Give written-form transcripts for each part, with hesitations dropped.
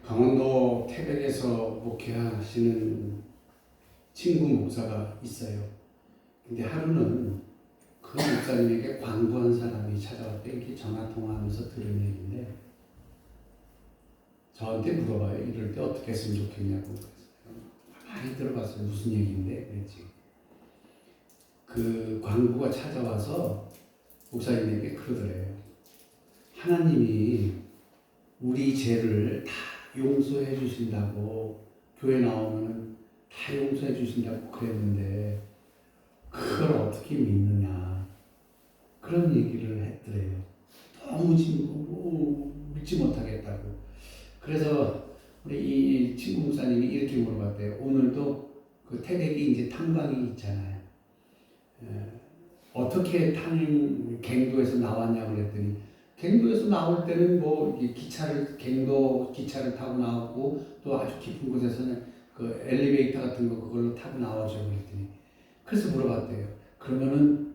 강원도 태백에서 목회하시는 친구 목사가 있어요. 근데 하루는 그 목사님에게 광부한 사람이 찾아왔대. 이렇게 전화 통화하면서 들은 얘기인데 저한테 물어봐요. 이럴 때 어떻게 했으면 좋겠냐고. 많이 들어봤어요. 무슨 얘기인데 그랬지. 그 광부가 찾아와서 목사님에게 그러더래요. 하나님이 우리 죄를 다 용서해 주신다고, 교회 나오면 다 용서해 주신다고 그랬는데 그걸 어떻게 믿느냐, 그런 얘기를 했더래요. 너무 믿지 못하겠다고. 그래서 우리 이 친구 목사님이 이렇게 물어봤대요. 오늘도 그 태백이 이제 탄광이 있잖아요. 어떻게 갱도에서 나왔냐고 그랬더니, 갱도에서 나올 때는 뭐 갱도 기차를 타고 나오고, 또 아주 깊은 곳에서는 그 엘리베이터 같은 거 그걸로 타고 나오죠 그랬더니, 그래서 물어봤대요. 그러면은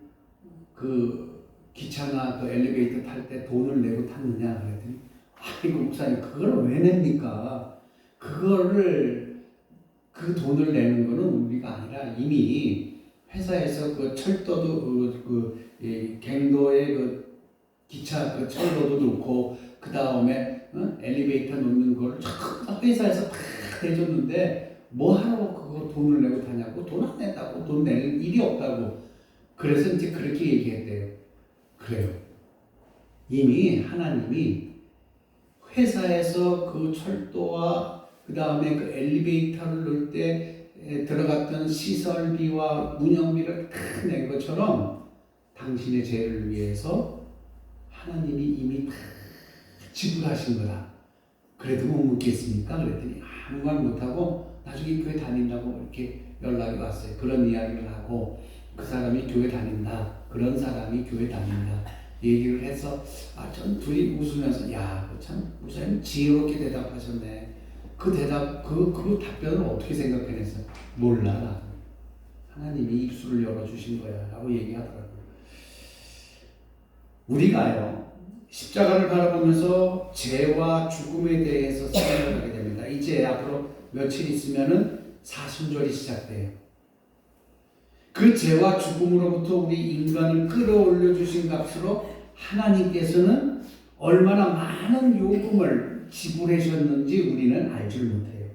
그 기차나 그 엘리베이터 탈 때 돈을 내고 탔느냐 그랬더니, 아이고 목사님 그걸 왜 냅니까? 그 돈을 내는 거는 우리가 아니라 이미 회사에서 그 철도도 갱도에 그 기차 그 철로도 놓고, 그 다음에 엘리베이터 놓는 걸 회사에서 다 해줬는데 뭐 하러 그거 돈을 내고 타냐고. 돈 안 낸다고, 돈 낼 일이 없다고. 그래서 이제 그렇게 얘기했대요. 그래요. 이미 하나님이 회사에서 그 철도와 그 다음에 그 엘리베이터를 넣을 때 들어갔던 시설비와 운영비를 다 낸 것처럼 당신의 죄를 위해서 하나님이 이미 다 지불하신 거다. 그래도 못 묻겠습니까? 그랬더니 아무 말 못하고 나중에 교회 다닌다고 이렇게 연락이 왔어요. 그런 이야기를 하고, 그 사람이 교회 다닌다, 그런 사람이 교회 다닌다 얘기를 해서, 전 둘이 웃으면서, 참 목사님 지혜롭게 대답하셨네. 그 답변을 어떻게 생각해냈어요? 몰라. 하나님이 입술을 열어주신 거야 라고 얘기하더라고요. 우리가요, 십자가를 바라보면서 죄와 죽음에 대해서 생각을 하게 됩니다. 이제 앞으로 며칠 있으면은 사순절이 시작돼요. 그 죄와 죽음으로부터 우리 인간을 끌어올려 주신 값으로 하나님께서는 얼마나 많은 요금을 지불하셨는지 우리는 알지를 못해요.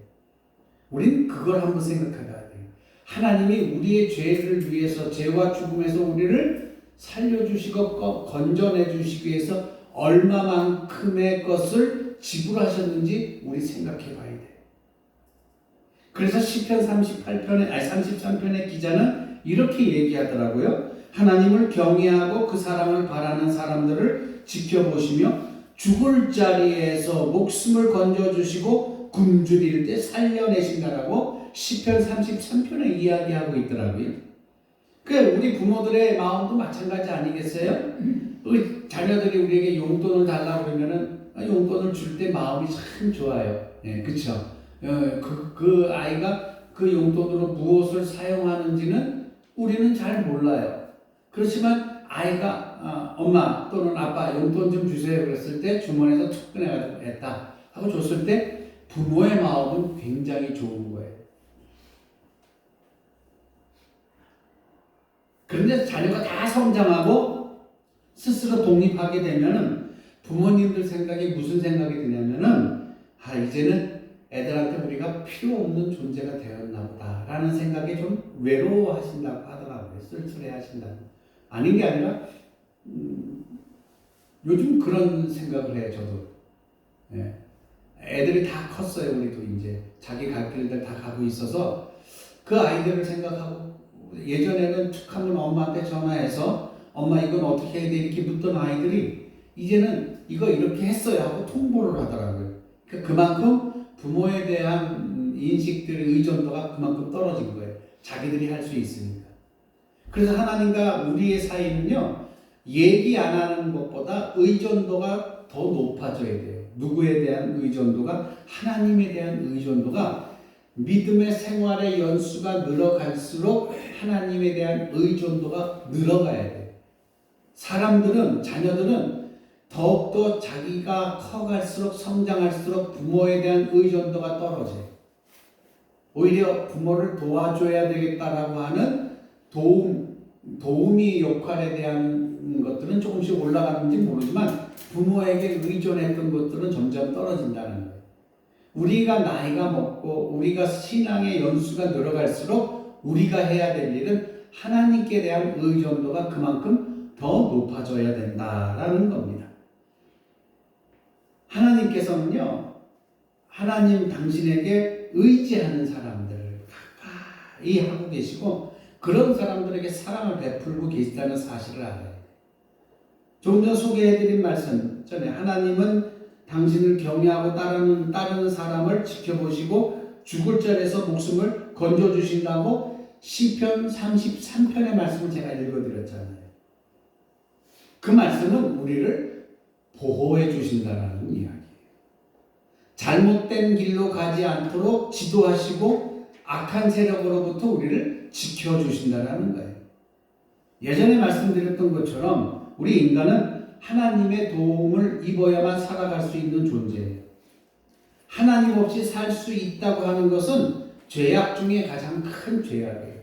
우리는 그걸 한번 생각해봐야 돼요. 하나님이 우리의 죄를 위해서, 죄와 죽음에서 우리를 살려주시고 건져내주시기 위해서 얼마만큼의 것을 지불하셨는지 우리 생각해봐야 돼요. 그래서 시편 33편의 기자는 이렇게 얘기하더라고요. 하나님을 경외하고 그 사랑을 바라는 사람들을 지켜보시며 죽을 자리에서 목숨을 건져주시고 굶주릴 때 살려내신다라고 시편 33편에 이야기하고 있더라고요. 우리 부모들의 마음도 마찬가지 아니겠어요? 우리 자녀들이 우리에게 용돈을 달라고 그러면은 용돈을 줄 때 마음이 참 좋아요. 그쵸? 그 아이가 그 용돈으로 무엇을 사용하는지는 우리는 잘 몰라요. 그렇지만 아이가 엄마 또는 아빠 용돈 좀 주세요 그랬을 때 주머니에서 툭 꺼내가지고 했다 하고 줬을 때 부모의 마음은 굉장히 좋은 거예요. 그런데 자녀가 다 성장하고 스스로 독립하게 되면은 부모님들 생각이 무슨 생각이 드냐면은, 이제는 애들한테 우리가 필요 없는 존재가 되었나 보다 라는 생각에 좀 외로워하신다고 하더라고요. 쓸쓸해 하신다고. 아닌 게 아니라 요즘 그런 생각을 해요. 저도. 애들이 다 컸어요. 우리도 이제 자기 갈 길들 다 가고 있어서 그 아이들을 생각하고, 예전에는 툭 하면 엄마한테 전화해서 엄마 이건 어떻게 해야 돼 이렇게 묻던 아이들이 이제는 이거 이렇게 했어야 하고 통보를 하더라고요. 그만큼 부모에 대한 인식들의 의존도가 그만큼 떨어진 거예요. 자기들이 할 수 있으니까. 그래서 하나님과 우리의 사이는요, 얘기 안 하는 것보다 의존도가 더 높아져야 돼요. 누구에 대한 의존도가? 하나님에 대한 의존도가 믿음의 생활의 연수가 늘어갈수록 하나님에 대한 의존도가 늘어가야 돼요. 자녀들은 더욱더 자기가 커갈수록 성장할수록 부모에 대한 의존도가 떨어져요. 오히려 부모를 도와줘야 되겠다라고 하는 도우미 역할에 대한 것들은 조금씩 올라가는지 모르지만 부모에게 의존했던 것들은 점점 떨어진다는 거예요. 우리가 나이가 먹고 우리가 신앙의 연수가 늘어갈수록 우리가 해야 될 일은 하나님께 대한 의존도가 그만큼 더 높아져야 된다라는 겁니다. 하나님께서는요, 하나님 당신에게 의지하는 사람들을 가까이 하고 계시고 그런 사람들에게 사랑을 베풀고 계시다는 사실을 알아요. 조금 전 소개해드린 말씀 전에 하나님은 당신을 경외하고 따르는 사람을 지켜보시고 죽을 자리에서 목숨을 건져주신다고 시편 33편의 말씀을 제가 읽어드렸잖아요. 그 말씀은 우리를 보호해 주신다는 이야기예요. 잘못된 길로 가지 않도록 지도하시고 악한 세력으로부터 우리를 지켜주신다는 거예요. 예전에 말씀드렸던 것처럼 우리 인간은 하나님의 도움을 입어야만 살아갈 수 있는 존재예요. 하나님 없이 살 수 있다고 하는 것은 죄악 중에 가장 큰 죄악이에요.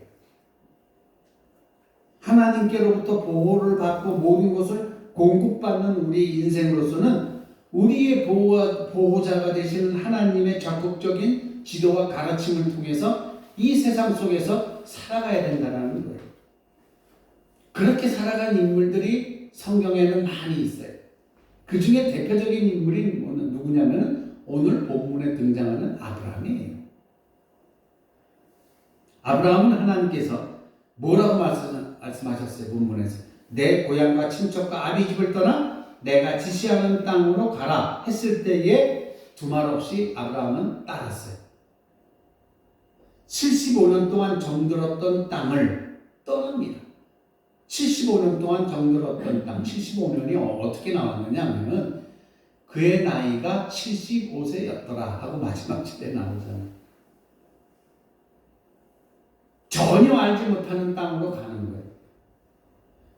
하나님께로부터 보호를 받고 모든 것을 공급받는 우리 인생으로서는 우리의 보호자가 되시는 하나님의 적극적인 지도와 가르침을 통해서 이 세상 속에서 살아가야 된다는 거예요. 그렇게 살아간 인물들이 성경에는 많이 있어요. 그 중에 대표적인 인물이 누구냐면 오늘 본문에 등장하는 아브라함이에요. 아브라함은 하나님께서 뭐라고 말씀하셨어요? 본문에서 내 고향과 친척과 아비 집을 떠나 내가 지시하는 땅으로 가라 했을 때에 두말 없이 아브라함은 따랐어요. 75년 동안 정들었던 땅을 떠납니다. 75년 동안 정들었던 땅, 75년이 어떻게 나왔느냐 하면 그의 나이가 75세였더라 하고 마지막 절에 나오잖아요. 전혀 알지 못하는 땅으로 가는 거예요.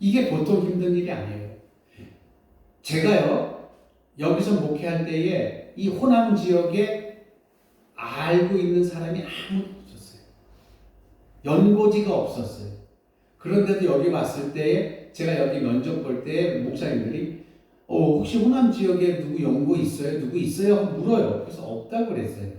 이게 보통 힘든 일이 아니에요. 제가요, 여기서 목회할 때에 이 호남 지역에 알고 있는 사람이 아무도 없었어요. 연고지가 없었어요. 그런데도 여기 왔을 때에 제가 여기 면접 볼 때 목사님들이 혹시 호남 지역에 누구 연고 있어요? 누구 있어요? 하고 물어요. 그래서 없다고 그랬어요.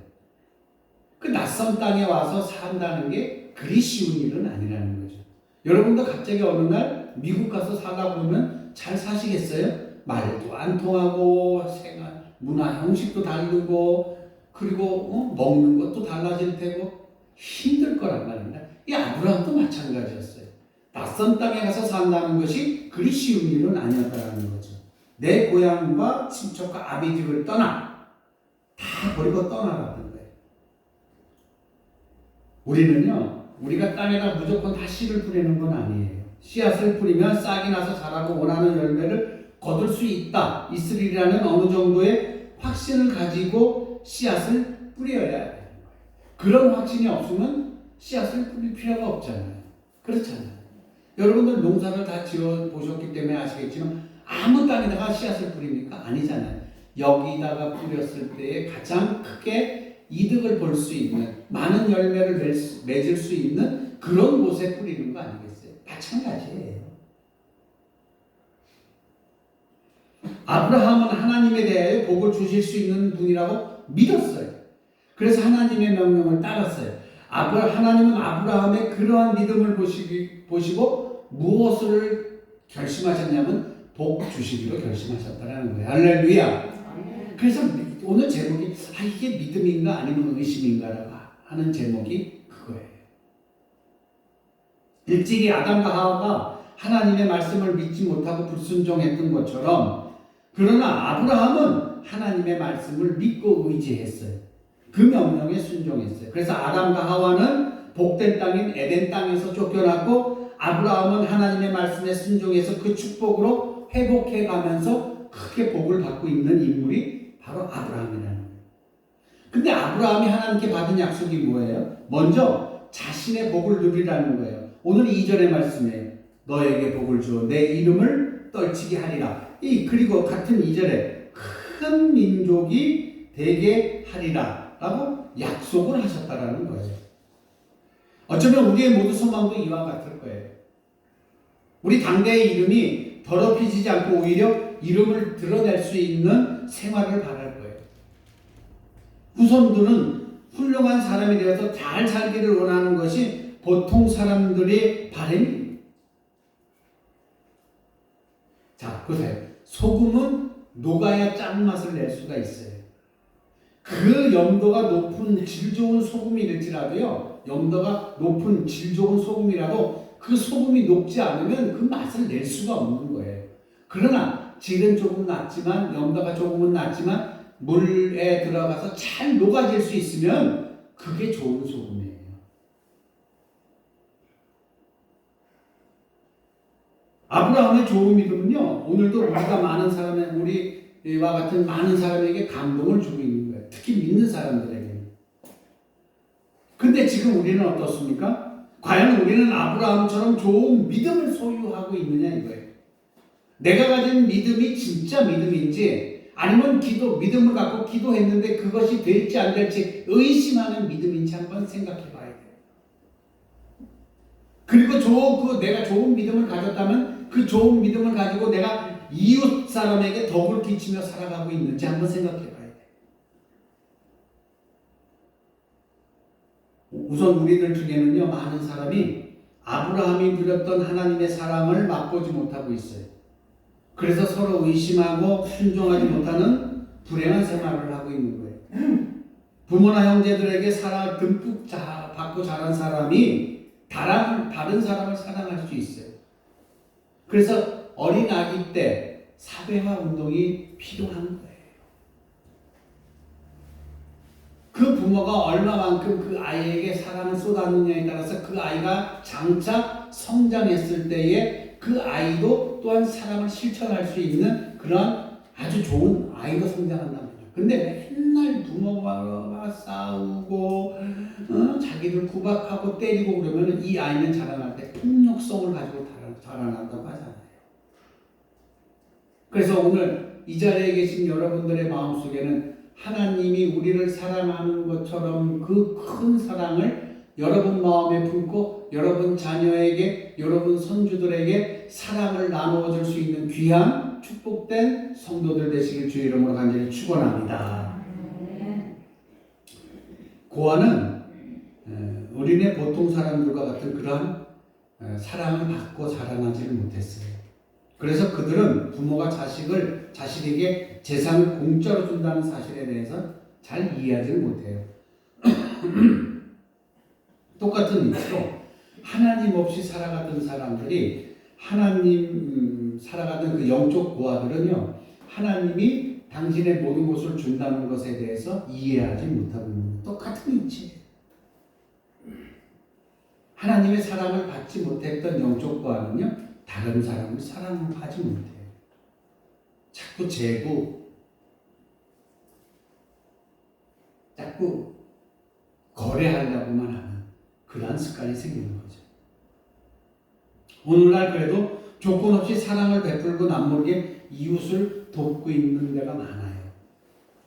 그 낯선 땅에 와서 산다는 게 그리 쉬운 일은 아니라는 거죠. 여러분도 갑자기 어느 날 미국 가서 살다 보면 잘 사시겠어요? 말도 안 통하고 생활, 문화 형식도 다르고 그리고 먹는 것도 달라질 테고 힘들 거란 말입니다. 이 아브라함도 마찬가지였어요. 낯선 땅에 가서 산다는 것이 그리 쉬운 일은 아니었다는 거죠. 내 고향과 친척과 아비 집을 떠나 다 버리고 떠나라는 거예요. 우리는요, 우리가 땅에다 무조건 다 씨를 뿌리는 건 아니에요. 씨앗을 뿌리면 싹이 나서 자라고 원하는 열매를 거둘 수 있으리라는 어느 정도의 확신을 가지고 씨앗을 뿌려야 되는 거예요. 그런 확신이 없으면 씨앗을 뿌릴 필요가 없잖아요. 그렇잖아요. 여러분들 농사를 다 지어 보셨기 때문에 아시겠지만 아무 땅에다가 씨앗을 뿌립니까? 아니잖아요. 여기다가 뿌렸을 때에 가장 크게 이득을 볼 수 있는, 많은 열매를 맺을 수 있는 그런 곳에 뿌리는 거 아니겠어요? 마찬가지예요. 아브라함은 하나님에 대하여 복을 주실 수 있는 분이라고 믿었어요. 그래서 하나님의 명령을 따랐어요. 하나님은 아브라함의 그러한 믿음을 보시고 무엇을 결심하셨냐면 복 주시기로 결심하셨다는 거예요. 할렐루야. 그래서 오늘 제목이 이게 믿음인가 아니면 의심인가라고 하는 제목이 그거예요. 일찍이 아담과 하와가 하나님의 말씀을 믿지 못하고 불순종했던 것처럼 그러나 아브라함은 하나님의 말씀을 믿고 의지했어요. 그 명령에 순종했어요. 그래서 아담과 하와는 복된 땅인 에덴 땅에서 쫓겨났고 아브라함은 하나님의 말씀에 순종해서 그 축복으로 회복해 가면서 크게 복을 받고 있는 인물이 바로 아브라함이라는 거예요. 근데 아브라함이 하나님께 받은 약속이 뭐예요? 먼저 자신의 복을 누리라는 거예요. 오늘 2절의 말씀이에요. 너에게 복을 주어 내 이름을 떨치게 하리라. 그리고 같은 2절에 큰 민족이 되게 하리라 라고 약속을 하셨다라는 거예요. 어쩌면 우리의 모두 소망도 이와 같을 거예요. 우리 당대의 이름이 더럽혀지지 않고 오히려 이름을 드러낼 수 있는 생활을 바랄 거예요. 후손들은 훌륭한 사람이 되어서 잘 살기를 원하는 것이 보통 사람들의 바람이에요. 자, 보세요. 소금은 녹아야 짠맛을 낼 수가 있어요. 그 염도가 높은 질 좋은 소금이랄지라도요, 염도가 높은 질 좋은 소금이라도 그 소금이 녹지 않으면 그 맛을 낼 수가 없는 거예요. 그러나 질은 조금 낮지만, 염도가 조금은 낮지만 물에 들어가서 잘 녹아질 수 있으면 그게 좋은 소금이에요. 아브라함의 좋은 믿음은요, 오늘도 우리가 많은 사람의, 우리와 같은 많은 사람에게 감동을 주고 있는 거예요. 특히 믿는 사람들에게. 근데 지금 우리는 어떻습니까? 과연 우리는 아브라함처럼 좋은 믿음을 소유하고 있느냐 이거예요. 내가 가진 믿음이 진짜 믿음인지, 아니면 믿음을 갖고 기도했는데 그것이 될지 안 될지 의심하는 믿음인지 한번 생각해 봐야 돼요. 그리고 내가 좋은 믿음을 가졌다면 그 좋은 믿음을 가지고 내가 이웃 사람에게 덕을 끼치며 살아가고 있는지 한번 생각해 봐야 돼요. 우선 우리들 중에는요, 많은 사람이 아브라함이 누렸던 하나님의 사랑을 맛보지 못하고 있어요. 그래서 서로 의심하고 순종하지 못하는 불행한 생활을 하고 있는 거예요. 부모나 형제들에게 사랑을 듬뿍 받고 자란 사람이 다른 사람을 사랑할 수 있어요. 그래서 어린 아기 때 사회화 운동이 필요한 거예요. 그 부모가 얼마만큼 그 아이에게 사랑을 쏟았느냐에 따라서 그 아이가 장차 성장했을 때에 그 아이도 또한 사랑을 실천할 수 있는 그런 아주 좋은 아이로 성장한단 말이에요. 근데 맨날 부모가 싸우고 자기를 구박하고 때리고 그러면 이 아이는 자라날 때 폭력성을 가지고 자라난다고 하잖아요. 그래서 오늘 이 자리에 계신 여러분들의 마음속에는 하나님이 우리를 사랑하는 것처럼 그 큰 사랑을 여러분 마음에 품고 여러분 자녀에게, 여러분 손주들에게 사랑을 나누어 줄 수 있는 귀한 축복된 성도들 되시길 주의 이름으로 간절히 축원합니다. 고아는 우리네 보통 사람들과 같은 그러한 사랑을 받고 자라나지를 못했어요. 그래서 그들은 부모가 자식에게 재산을 공짜로 준다는 사실에 대해서 잘 이해하지를 못해요. 똑같은 이유로 하나님 없이 살아가던 사람들이 살아가던 그 영적 고아들은요, 하나님이 당신의 모든 것을 준다는 것에 대해서 이해하지 못하고 있는 똑같은 이치예요. 하나님의 사랑을 받지 못했던 영적 고아는요, 다른 사람을 사랑하지 못해요. 자꾸 자꾸 거래하려고만 하는 그러한 습관이 생기는 거죠. 오늘날 그래도 조건 없이 사랑을 베풀고 남모르게 이웃을 돕고 있는 데가 많아요.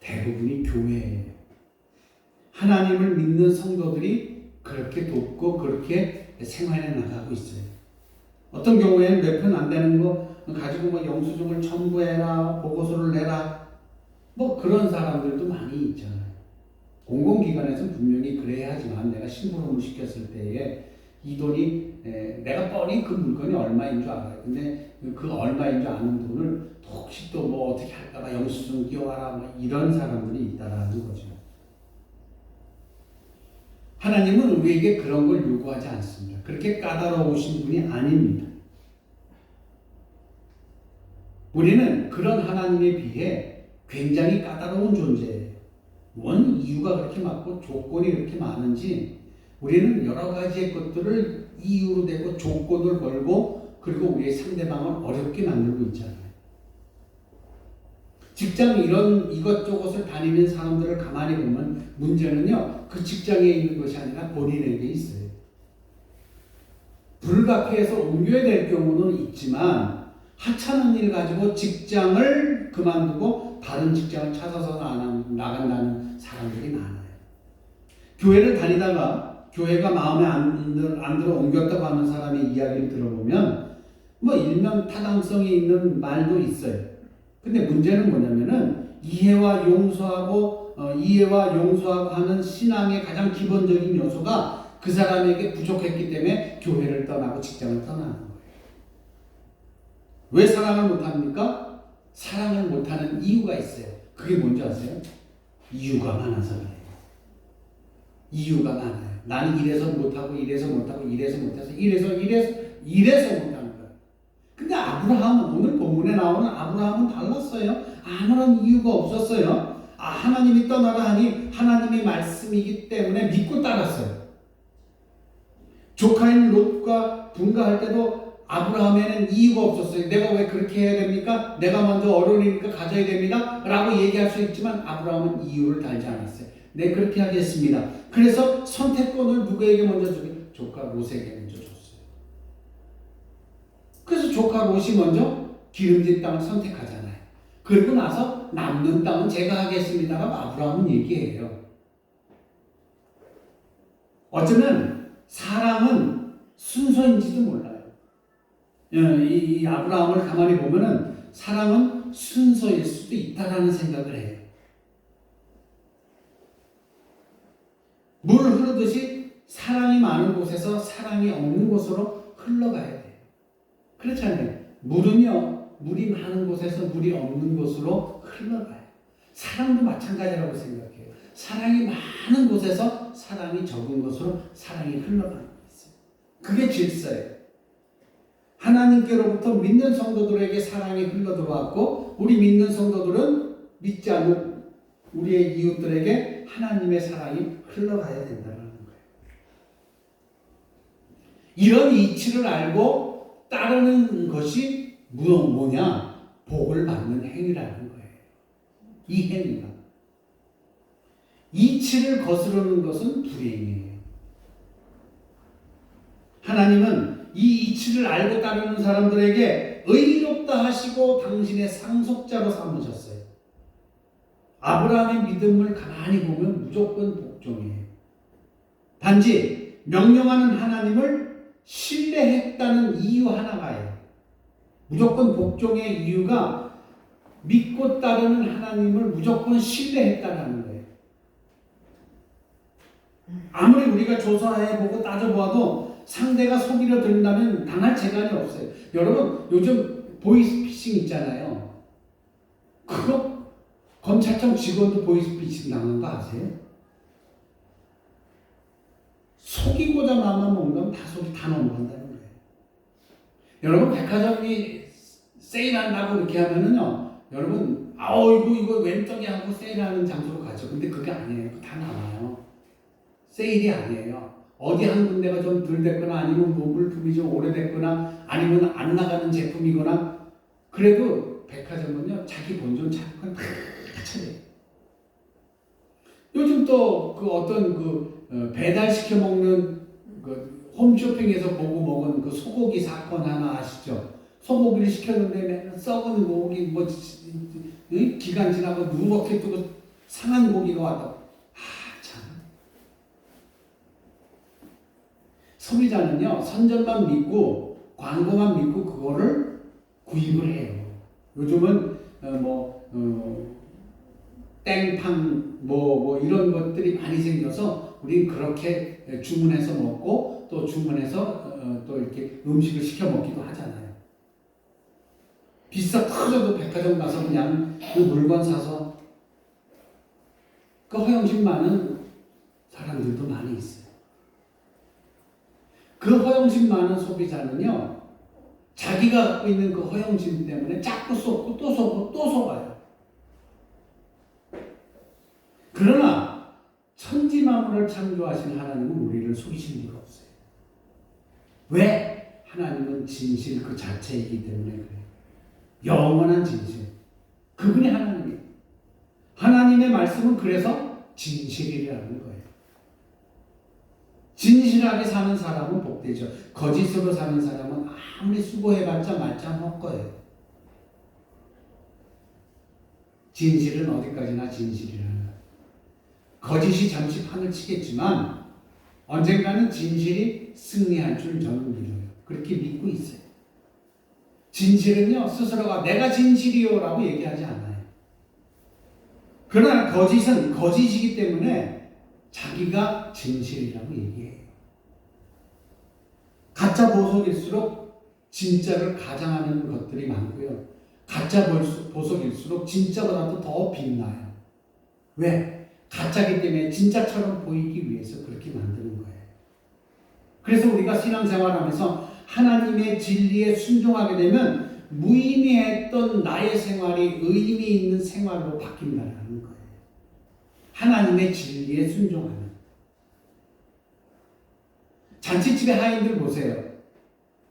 대부분이 교회예요. 하나님을 믿는 성도들이 그렇게 돕고 그렇게 생활해 나가고 있어요. 어떤 경우에는 몇 편 안 되는 거 가지고 영수증을 첨부해라, 보고서를 내라, 그런 사람들도 많이 있잖아요. 공공기관에서는 분명히 그래야 하지만 내가 심부름을 시켰을 때에 이 돈이 내가 뻔히 그 물건이 얼마인 줄 알아요. 근데 그 얼마인 줄 아는 돈을 혹시 또 어떻게 할까봐 영수증 띄워와라, 이런 사람들이 있다라는 거죠. 하나님은 우리에게 그런 걸 요구하지 않습니다. 그렇게 까다로우신 분이 아닙니다. 우리는 그런 하나님에 비해 굉장히 까다로운 존재예요. 원 이유가 그렇게 많고 조건이 그렇게 많은지 우리는 여러 가지의 것들을 이유로 대고 조건을 걸고 그리고 우리의 상대방을 어렵게 만들고 있잖아요. 직장 이것저것을 다니는 사람들을 가만히 보면 문제는요, 그 직장에 있는 것이 아니라 본인에게 있어요. 불가피해서 옮겨야 될 경우는 있지만 하찮은 일 가지고 직장을 그만두고 다른 직장을 찾아서 나간다는 사람들이 많아요. 교회를 다니다가 교회가 마음에 안 들어 옮겼다고 하는 사람의 이야기를 들어보면 뭐 일면 타당성이 있는 말도 있어요. 근데 문제는 뭐냐면은 이해와 용서하고 하는 신앙의 가장 기본적인 요소가 그 사람에게 부족했기 때문에 교회를 떠나고 직장을 떠나는 거예요. 왜 사랑을 못합니까? 사랑을 못하는 이유가 있어요. 그게 뭔지 아세요? 이유가 많아서 그래요. 이유가 많아요. 나는 이래서 못하고 이래서 못하고 이래서 못해서 이래서 못하는 거예요. 근데 아브라함은 오늘 본문에 나오는 아브라함은 달랐어요. 아무런 이유가 없었어요. 하나님이 떠나라 하니 하나님의 말씀이기 때문에 믿고 따랐어요. 조카인 롯과 분가할 때도 아브라함에는 이유가 없었어요. 내가 왜 그렇게 해야 됩니까? 내가 먼저 어른이니까 가져야 됩니다. 라고 얘기할 수 있지만 아브라함은 이유를 달지 않았어요. 네, 그렇게 하겠습니다. 그래서 선택권을 누구에게 먼저 주게? 조카 롯에게 먼저 줬어요. 그래서 조카 롯이 먼저 기름진 땅을 선택하잖아요. 그리고 나서 남는 땅은 제가 하겠습니다라고 아브라함은 얘기해요. 어쩌면 사랑은 순서인지도 몰라요. 이 아브라함을 가만히 보면은 사랑은 순서일 수도 있다라는 생각을 해요. 물 흐르듯이 사랑이 많은 곳에서 사랑이 없는 곳으로 흘러가야 돼요. 그렇잖아요. 물이 많은 곳에서 물이 없는 곳으로 흘러가요. 사랑도 마찬가지라고 생각해요. 사랑이 많은 곳에서 사랑이 적은 곳으로 사랑이 흘러가는 거 있어요. 그게 질서예요. 하나님께로부터 믿는 성도들에게 사랑이 흘러들어왔고 우리 믿는 성도들은 믿지 않는 우리의 이웃들에게 하나님의 사랑이 흘러가야 된다는 거예요. 이런 이치를 알고 따르는 것이 뭐냐? 복을 받는 행위라는 거예요. 이 행위가. 이치를 거스르는 것은 불행이에요. 하나님은 이 이치를 알고 따르는 사람들에게 의롭다 하시고 당신의 상속자로 삼으셨어요. 아브라함의 믿음을 가만히 보면 무조건 복종이에요. 단지 명령하는 하나님을 신뢰했다는 이유 하나가요. 무조건 복종의 이유가 믿고 따르는 하나님을 무조건 신뢰했다는 거예요. 아무리 우리가 조사해보고 따져보아도 상대가 속이려 든다면 당할 재간이 없어요. 여러분 요즘 보이스피싱 있잖아요. 그거 검찰청 직원도 보이스피싱 당한 거 아세요? 속이고자 마음만 먹는 다 속이 다 넘어간다는 거예요. 여러분 백화점이 세일한다고 이렇게 하면은요, 여러분 이거 웬 떡이 하고 세일하는 장소로 가죠. 근데 그게 아니에요. 다 나와요. 세일이 아니에요. 어디 한 군데가 좀 덜 됐거나 아니면 뭐 물품이 좀 오래됐거나 아니면 안 나가는 제품이거나 그래도 백화점은요 자기 본전 차리고 다 차려요. 요즘 또 그 어떤 배달시켜 먹는 그 홈쇼핑에서 보고 먹은 그 소고기 사건 하나 아시죠? 소고기를 시켰는데 썩은 고기 기간 지나고 누렇게 뜨고 상한 고기가 왔다. 참. 소비자는요 선전만 믿고 광고만 믿고 그거를 구입을 해요. 요즘은 땡팡 이런 것들이 많이 생겨서 우리는 그렇게 주문해서 먹고 또 주문해서 또 이렇게 음식을 시켜 먹기도 하잖아요. 비싸 터져도 백화점 가서 그냥 그 물건 사서 그 허영심 많은 사람들도 많이 있어요. 그 허영심 많은 소비자는요 자기가 갖고 있는 그 허영심 때문에 자꾸 쏟고 또 쏟고 또 속아요. 그러나 천지만물을 창조하신 하나님은 우리를 속이신 리가 없어요. 왜? 하나님은 진실 그 자체이기 때문에 그래요. 영원한 진실. 그분이 하나님이에요. 하나님의 말씀은 그래서 진실이라는 거예요. 진실하게 사는 사람은 복되죠. 거짓으로 사는 사람은 아무리 수고해봤자 말짱 헛거예요. 진실은 어디까지나 진실이라는 것. 거짓이 잠시 판을 치겠지만 언젠가는 진실이 승리할 줄 저는 믿어요. 그렇게 믿고 있어요. 진실은요, 스스로가 내가 진실이요 라고 얘기하지 않아요. 그러나 거짓은 거짓이기 때문에 자기가 진실이라고 얘기해요. 가짜 보석일수록 진짜를 가장하는 것들이 많고요. 가짜 보석일수록 진짜보다도 더 빛나요. 왜? 가짜기 때문에 진짜처럼 보이기 위해서 그렇게 만드는 거예요. 그래서 우리가 신앙생활하면서 하나님의 진리에 순종하게 되면 무의미했던 나의 생활이 의미 있는 생활로 바뀐다는 거예요. 하나님의 진리에 순종하는. 잔치집의 하인들 보세요.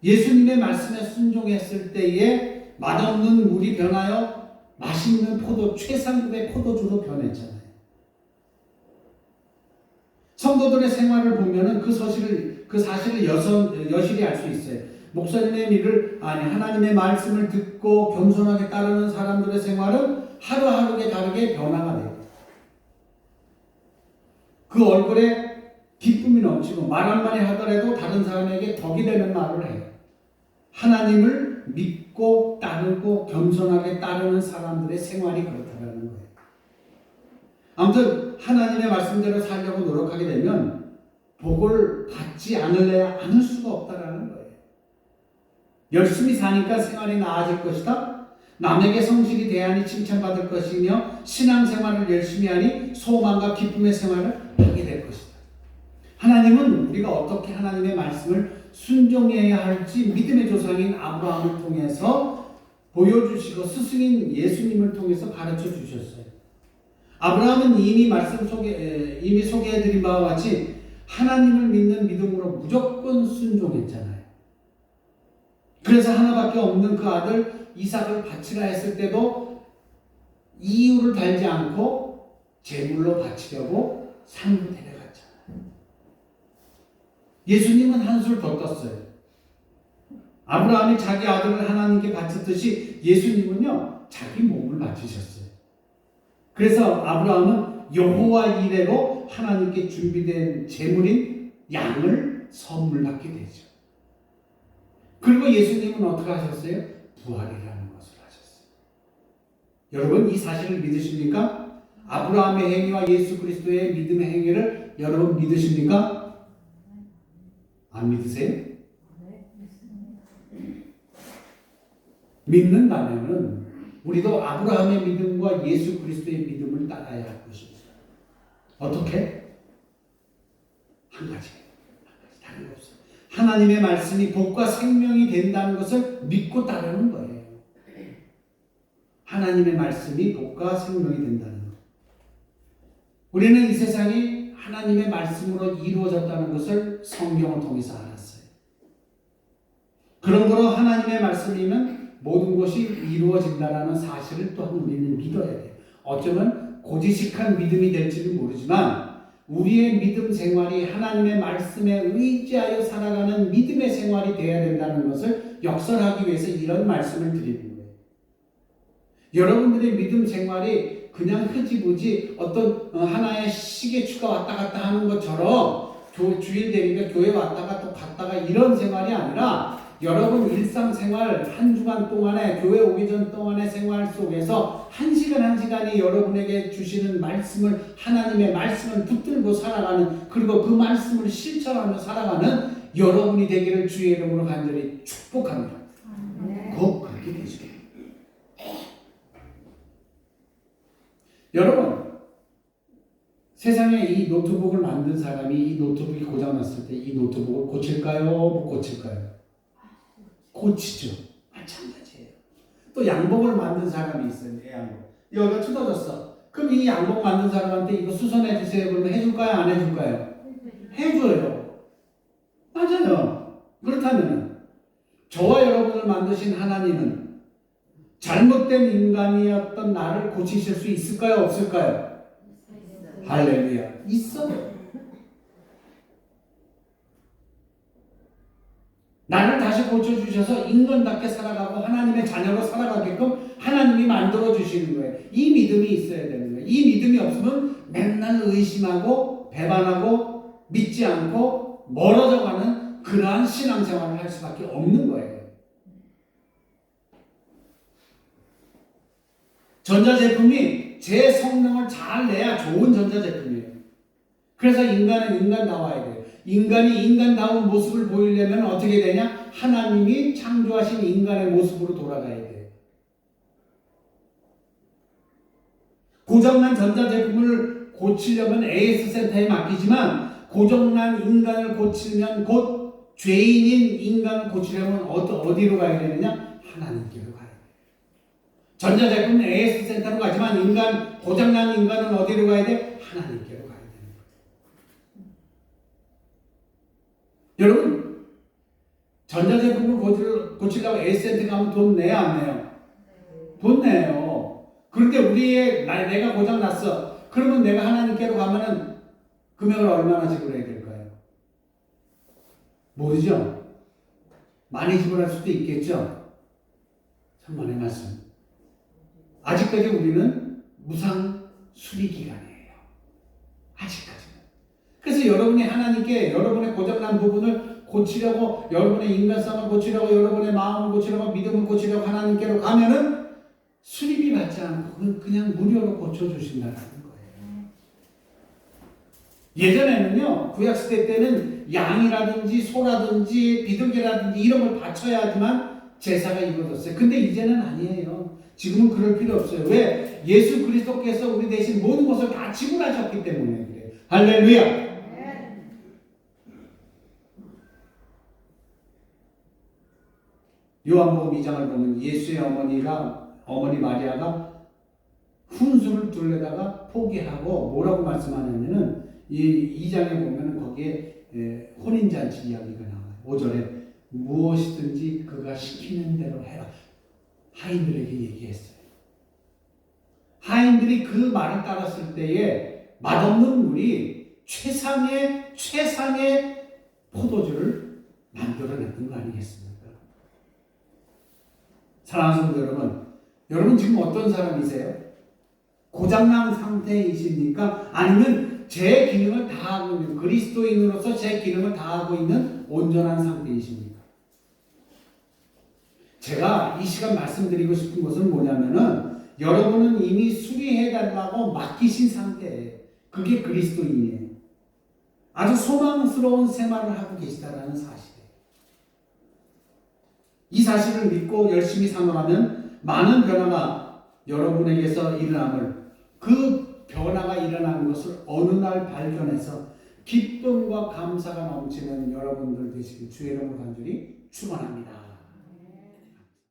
예수님의 말씀에 순종했을 때에 맛없는 물이 변하여 맛있는 최상급의 포도주로 변했잖아요. 성도들의 생활을 보면은 그 사실을 여실히 알 수 있어요. 목사님의 하나님의 말씀을 듣고 겸손하게 따르는 사람들의 생활은 하루하루에 다르게 변화가 돼요. 그 얼굴에 기쁨이 넘치고 말 한마디 하더라도 다른 사람에게 덕이 되는 말을 해요. 하나님을 믿고 따르고 겸손하게 따르는 사람들의 생활이 그렇다는 거예요. 아무튼 하나님의 말씀대로 살려고 노력하게 되면 복을 받지 않을 수가 없다라는 거예요. 열심히 사니까 생활이 나아질 것이다. 남에게 성실히 대하니 칭찬받을 것이며 신앙생활을 열심히 하니 소망과 기쁨의 생활을 하게 될 것이다. 하나님은 우리가 어떻게 하나님의 말씀을 순종해야 할지 믿음의 조상인 아브라함을 통해서 보여주시고 스승인 예수님을 통해서 가르쳐 주셨어요. 아브라함은 이미 소개해드린 바와 같이 하나님을 믿는 믿음으로 무조건 순종했잖아요. 그래서 하나밖에 없는 그 아들 이삭을 바치라 했을 때도 이유를 달지 않고 제물로 바치려고 산으로 데려갔잖아요. 예수님은 한술 더 떴어요. 아브라함이 자기 아들을 하나님께 바쳤듯이 예수님은요 자기 몸을 바치셨어요. 그래서 아브라함은 여호와 이레로 하나님께 준비된 제물인 양을 선물 받게 되죠. 그리고 예수님은 어떻게 하셨어요? 부활이라는 것을 하셨어요. 여러분 이 사실을 믿으십니까? 아브라함의 행위와 예수 그리스도의 믿음의 행위를 여러분 믿으십니까? 안 믿으세요? 믿는다면은 우리도 아브라함의 믿음과 예수 그리스도의 믿음을 따라야 할 것입니다. 어떻게? 한 가지 다른 거 없어요. 하나님의 말씀이 복과 생명이 된다는 것을 믿고 따르는 거예요. 하나님의 말씀이 복과 생명이 된다는 것. 우리는 이 세상이 하나님의 말씀으로 이루어졌다는 것을 성경을 통해서 알았어요. 그런 거로 하나님의 말씀이면 모든 것이 이루어진다는 사실을 또한 우리는 믿어야 돼요. 어쩌면 고지식한 믿음이 될지는 모르지만 우리의 믿음 생활이 하나님의 말씀에 의지하여 살아가는 믿음의 생활이 되어야 된다는 것을 역설하기 위해서 이런 말씀을 드리는 거예요. 여러분들의 믿음 생활이 그냥 흐지부지 어떤 하나의 시계추가 왔다 갔다 하는 것처럼 주일 되니까 교회 왔다가 또 갔다가 이런 생활이 아니라 여러분 일상생활 한 주간 동안에 교회 오기 전 동안의 생활 속에서 한 시간 한 시간이 여러분에게 주시는 말씀을 하나님의 말씀을 붙들고 살아가는 그리고 그 말씀을 실천하며 살아가는 여러분이 되기를 주의 이름으로 간절히 축복합니다. 꼭 그렇게 되시길. 여러분 세상에 이 노트북을 만든 사람이 이 노트북이 고장났을 때 이 노트북을 고칠까요? 못 고칠까요? 고치죠. 마찬가지예요. 또 양복을 만든 사람이 있어요. 양복. 여기가 뜯어졌어. 그럼 이 양복 만든 사람한테 이거 수선해 주세요. 그러면 해줄까요? 안 해줄까요? 해줘요. 맞아요. 그렇다면 저와 여러분을 만드신 하나님은 잘못된 인간이었던 나를 고치실 수 있을까요? 없을까요? 할렐루야. 있어요. 나를 다시 고쳐주셔서 인간답게 살아가고 하나님의 자녀로 살아가게끔 하나님이 만들어 주시는 거예요. 이 믿음이 있어야 되는 거예요. 이 믿음이 없으면 맨날 의심하고 배반하고 믿지 않고 멀어져가는 그러한 신앙생활을 할 수밖에 없는 거예요. 전자제품이 제 성능을 잘 내야 좋은 전자제품이에요. 그래서 인간은 인간다워야 돼요. 인간이 인간다운 모습을 보이려면 어떻게 되냐? 하나님이 창조하신 인간의 모습으로 돌아가야 돼요. 고장난 전자제품을 고치려면 AS 센터에 맡기지만 고장난 인간을 고치면 곧 죄인인 인간을 고치려면 어디로 가야 되느냐? 하나님께로 가야 돼요. 전자제품은 AS 센터로 가지만 고장난 인간은 어디로 가야 돼? 하나님께로 가야 되는 거예요. 여러분, 전자제품을 고치려고 AS 센터 가면 돈 내야 안 내요? 돈 내요. 그런데 내가 고장났어. 그러면 내가 하나님께로 가면은 금액을 얼마나 지불해야 될까요? 모르죠? 많이 지불할 수도 있겠죠? 천만의 말씀. 아직까지 우리는 무상 수리 기간이에요. 아직까지는. 그래서 여러분이 하나님께 여러분의 고장난 부분을 고치려고, 여러분의 인간성을 고치려고, 여러분의 마음을 고치려고, 믿음을 고치려고 하나님께로 가면은 수리비 받지 않고 그냥 무료로 고쳐주신다는 거예요. 예전에는요, 구약시대 때는 양이라든지 소라든지 비둘기라든지 이런 걸 바쳐야지만 제사가 이루어졌어요. 근데 이제는 아니에요. 지금은 그럴 필요 없어요. 왜? 예수 그리스도께서 우리 대신 모든 것을 다 지불하셨기 때문에 그래요. 할렐루야! 요한복음 2장을 보면 예수의 어머니 마리아가 훈수를 둘려다가 포기하고 뭐라고 말씀하냐면은 이 2장에 보면은 거기에 혼인잔치 이야기가 나와요. 5절에 무엇이든지 그가 시키는 대로 해라. 하인들에게 얘기했어요. 하인들이 그 말을 따랐을 때에 맛없는 물이 최상의 포도주를 만들어냈던 거 아니겠습니까? 사랑하는 성도 여러분 지금 어떤 사람이세요? 고장난 상태이십니까? 아니면 제 기능을 다하고 있는, 그리스도인으로서 제 기능을 다하고 있는 온전한 상태이십니까? 제가 이 시간 말씀드리고 싶은 것은 뭐냐면은 여러분은 이미 수리해달라고 맡기신 상태예요. 그게 그리스도인이에요. 아주 소망스러운 생활을 하고 계시다는 사실이에요. 이 사실을 믿고 열심히 생활하면 많은 변화가 여러분에게서 일어남을, 그 변화가 일어나는 것을 어느 날 발견해서 기쁨과 감사가 넘치는 여러분들 되시길 주의 이름으로 간절히 축원합니다.